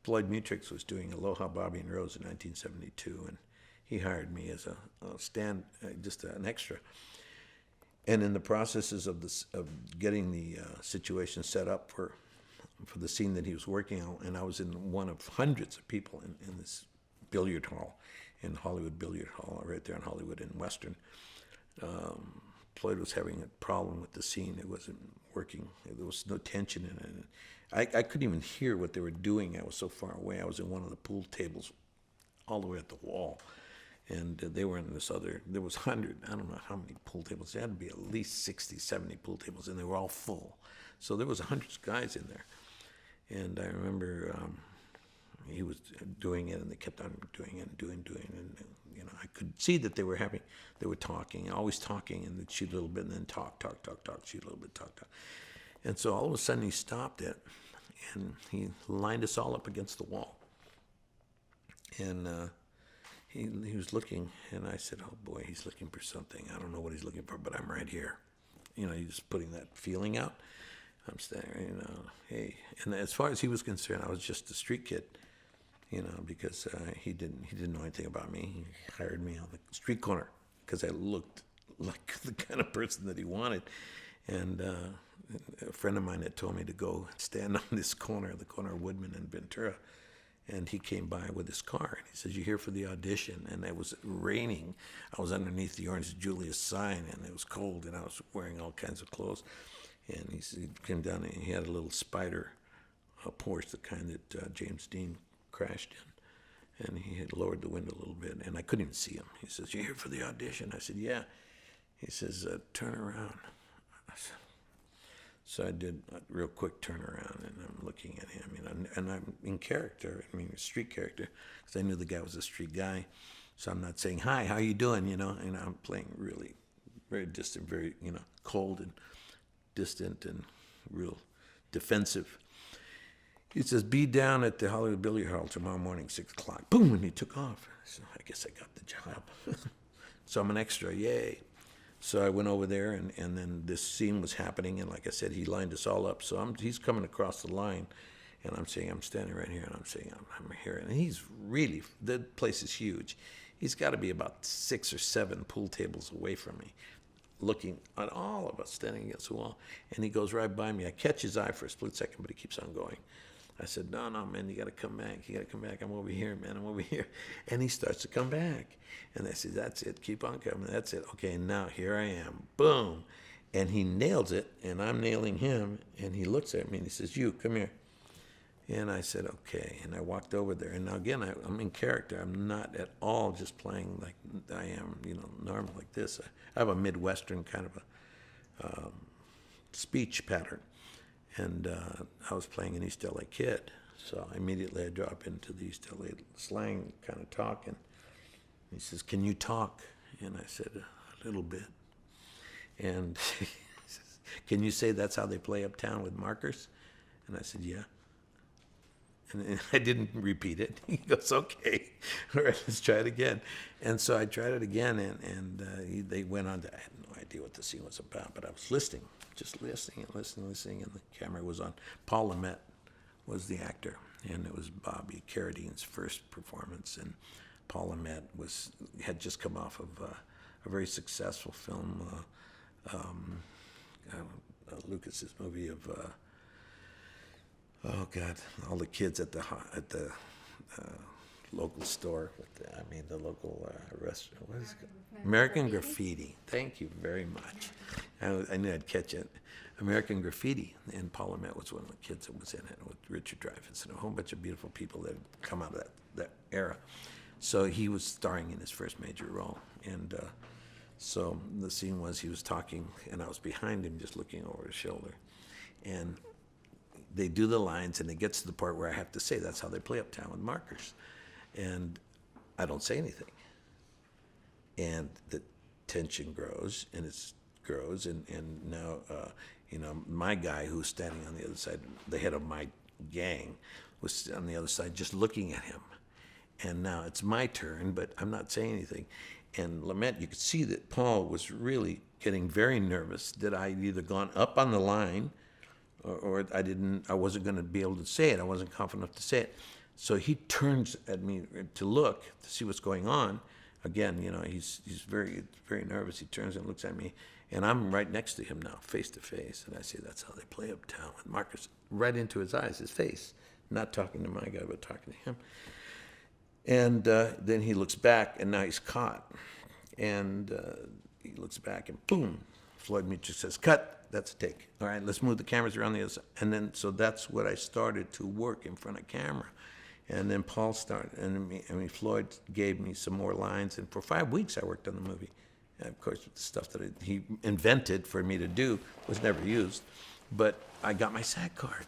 Floyd Mutrix was doing Aloha Bobby and Rose in 1972, and he hired me as just an extra. And in the processes of getting the situation set up for the scene that he was working on, and I was in one of hundreds of people in this billiard hall, in Hollywood Billiard Hall, right there in Hollywood and Western. Floyd was having a problem with the scene. It wasn't working. There was no tension in it. I couldn't even hear what they were doing. I was so far away. I was in one of the pool tables all the way at the wall. And they were in this other, there was 100, I don't know how many pool tables. There had to be at least 60, 70 pool tables, and they were all full. So there was 100 guys in there. And I remember he was doing it, and they kept on doing it and doing, and I could see that they were happy. They were talking, always talking, and they'd shoot a little bit, and then talk, shoot a little bit, talk. And so all of a sudden he stopped it, and he lined us all up against the wall. And he was looking, and I said, "Oh boy, he's looking for something. I don't know what he's looking for, but I'm right here." He's just putting that feeling out. I'm standing, hey. And as far as he was concerned, I was just a street kid, because he didn't know anything about me. He hired me on the street corner because I looked like the kind of person that he wanted. And a friend of mine had told me to go stand on this corner, the corner of Woodman and Ventura. And he came by with his car, and he says, "You here for the audition?" And it was raining. I was underneath the Orange Julius sign, and it was cold, and I was wearing all kinds of clothes. And he came down, and he had a little Spider Porsche, the kind that James Dean crashed in. And he had lowered the window a little bit, and I couldn't even see him. He says, "You here for the audition?" I said, "Yeah." He says, "Turn around." So I did a real quick turnaround, and I'm looking at him, and I'm in character, street character, because I knew the guy was a street guy. So I'm not saying, "Hi, how you doing?" And I'm playing really very distant, very, cold and distant and real defensive. He says, "Be down at the Hollywood Billiard Hall tomorrow morning, 6 o'clock. Boom, and he took off. So I guess I got the job. So I'm an extra, yay. So I went over there, and then this scene was happening, and like I said, he lined us all up. So he's coming across the line, and I'm saying, I'm standing right here, and I'm saying, I'm here. And he's really, the place is huge. He's got to be about 6 or 7 pool tables away from me, looking at all of us standing against the wall. And he goes right by me. I catch his eye for a split second, but he keeps on going. I said, no, man, you got to come back. You got to come back. I'm over here, man. I'm over here. And he starts to come back. And I said, that's it. Keep on coming. That's it. Okay, now here I am. Boom. And he nails it, and I'm nailing him. And he looks at me, and he says, you, come here. And I said, okay. And I walked over there. And now, again, I'm in character. I'm not at all just playing like I am, normal like this. I have a Midwestern kind of a speech pattern. And I was playing an East LA kid. So immediately I drop into the East LA slang kind of talk. And he says, can you talk? And I said, a little bit. And he says, can you say that's how they play uptown with markers? And I said, yeah. And I didn't repeat it. He goes, okay, all right, let's try it again. And so I tried it again, and they went on to, I had no idea what the scene was about, but I was listening, just listening, and the camera was on. Paul Lamette was the actor, and it was Bobby Carradine's first performance, and Paul Lamette had just come off of a very successful film, Lucas's movie of, oh God! All the kids at the local store, the local restaurant. What is it called? American Graffiti. Thank you very much. I knew I'd catch it. American Graffiti, and Paul Lamette was one of the kids that was in it with Richard Dreyfuss and a whole bunch of beautiful people that had come out of that era. So he was starring in his first major role, and so the scene was he was talking, and I was behind him, just looking over his shoulder, and they do the lines, and it gets to the part where I have to say, that's how they play uptown with markers. And I don't say anything. And the tension grows, and and now, my guy who's standing on the other side, the head of my gang, was on the other side just looking at him. And now it's my turn, but I'm not saying anything. And Lamette, you could see that Paul was really getting very nervous that I'd either gone up on the line or I wasn't going to be able to say it. I wasn't confident enough to say it. So he turns at me to look to see what's going on. Again, he's very, very nervous. He turns and looks at me, and I'm right next to him now, face to face. And I say, "That's how they play uptown." And Marcus, right into his eyes, his face, not talking to my guy, but talking to him. And then he looks back, and now he's caught. And he looks back, and boom, Floyd Mitchell says, "Cut, that's a take. All right, let's move the cameras around the other side." And then, so that's what I started to work in front of camera. And then Paul started, and Floyd gave me some more lines. And for 5 weeks, I worked on the movie. And of course, the stuff that he invented for me to do was never used. But I got my SAG card.